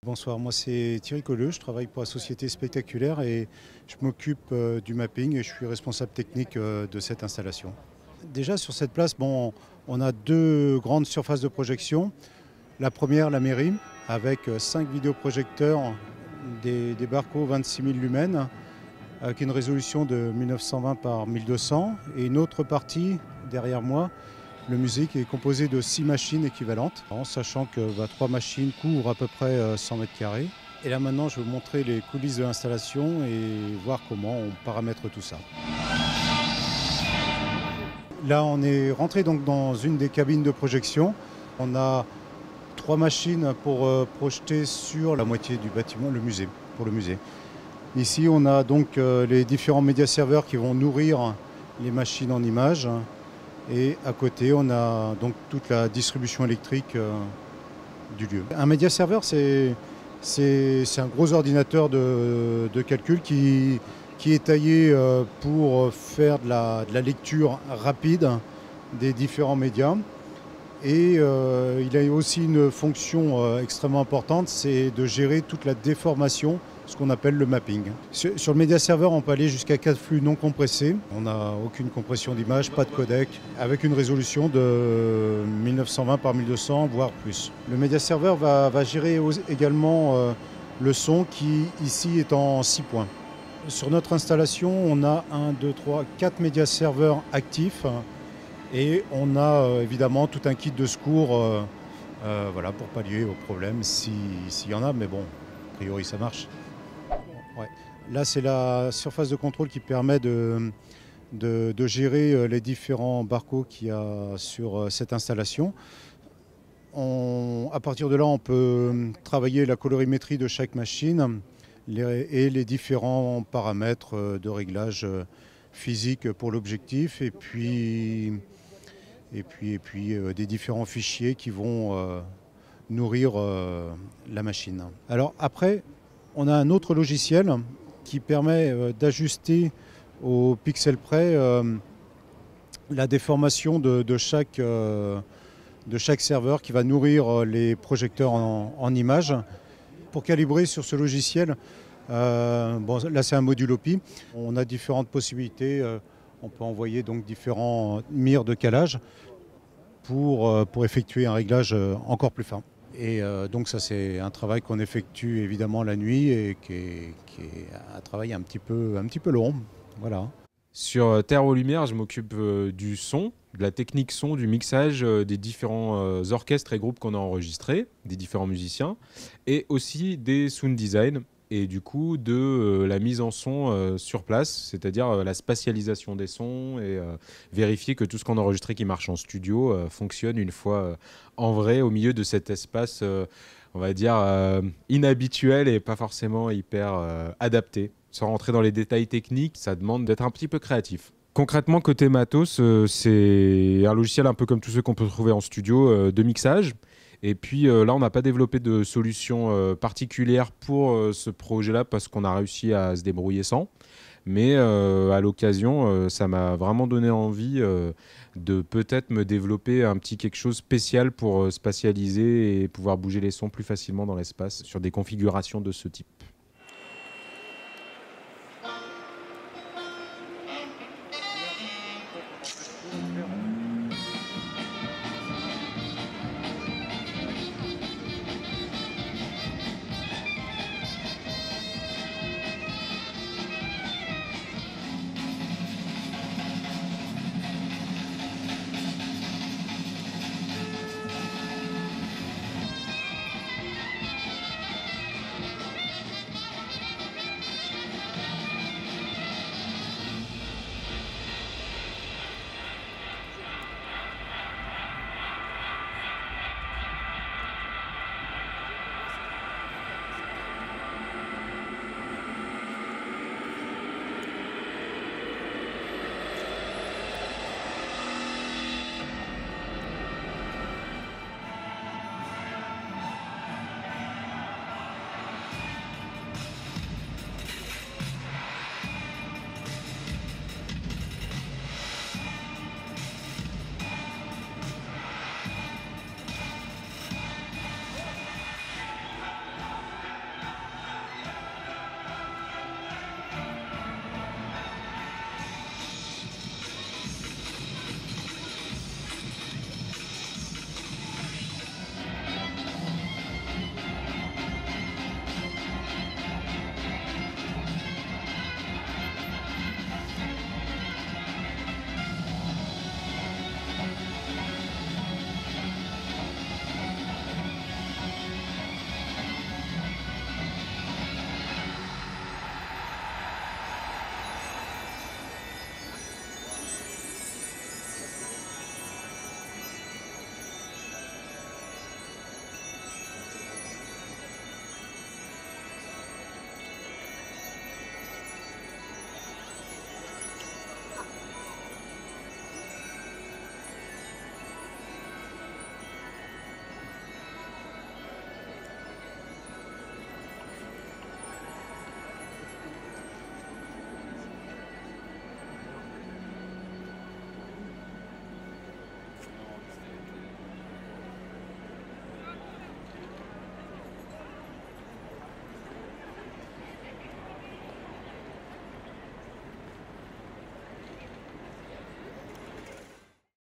Bonsoir, moi c'est Thierry Colleux, je travaille pour la société Spectaculaire et je m'occupe du mapping et je suis responsable technique de cette installation. Déjà sur cette place, on a deux grandes surfaces de projection. La première, la mairie, avec 5 vidéoprojecteurs, des Barco 26 000 lumens, avec une résolution de 1920 par 1200. Et une autre partie, derrière moi, le musée qui est composé de 6 machines équivalentes, en sachant que 3 machines couvrent à peu près 100 mètres carrés. Et là maintenant, je vais vous montrer les coulisses de l'installation et voir comment on paramètre tout ça. Là, on est rentré donc dans une des cabines de projection. On a 3 machines pour projeter sur la moitié du bâtiment, pour le musée. Ici, on a donc les différents médiaserveurs qui vont nourrir les machines en images. Et à côté, on a donc toute la distribution électrique du lieu. Un médiaserveur, c'est un gros ordinateur de calcul qui est taillé pour faire de la lecture rapide des différents médias. Et il a aussi une fonction extrêmement importante, c'est de gérer toute la déformation, ce qu'on appelle le mapping. Sur le médiaserveur, on peut aller jusqu'à 4 flux non compressés. On n'a aucune compression d'image, pas de codec, avec une résolution de 1920 par 1200, voire plus. Le médiaserveur va gérer également le son qui, ici, est en 6 points. Sur notre installation, on a 4 médiaserveurs actifs. Et on a évidemment tout un kit de secours voilà, pour pallier aux problèmes s'il y en a, mais bon, a priori ça marche. Ouais. Là, c'est la surface de contrôle qui permet de gérer les différents barcodes qu'il y a sur cette installation. À partir de là, on peut travailler la colorimétrie de chaque machine et les différents paramètres de réglage physique pour l'objectif et puis des différents fichiers qui vont nourrir la machine. Alors après, on a un autre logiciel qui permet d'ajuster au pixel près la déformation de chaque serveur qui va nourrir les projecteurs en images. Pour calibrer sur ce logiciel, là c'est un module OPI, on a différentes possibilités. On peut envoyer donc différents mires de calage pour effectuer un réglage encore plus fin. Et donc ça c'est un travail qu'on effectue évidemment la nuit et qui est un travail un petit peu long. Voilà. Sur Terre aux Lumières, je m'occupe du son, de la technique son, du mixage des différents orchestres et groupes qu'on a enregistrés, des différents musiciens, et aussi des sound design et du coup de la mise en son sur place, c'est-à-dire la spatialisation des sons et vérifier que tout ce qu'on a enregistré qui marche en studio fonctionne une fois en vrai au milieu de cet espace, on va dire, inhabituel et pas forcément hyper adapté. Sans rentrer dans les détails techniques, ça demande d'être un petit peu créatif. Concrètement, côté matos, c'est un logiciel un peu comme tous ceux qu'on peut trouver en studio de mixage. Et puis là, on n'a pas développé de solution particulière pour ce projet-là parce qu'on a réussi à se débrouiller sans. Mais à l'occasion, ça m'a vraiment donné envie de peut-être me développer un petit quelque chose spécial pour spatialiser et pouvoir bouger les sons plus facilement dans l'espace sur des configurations de ce type.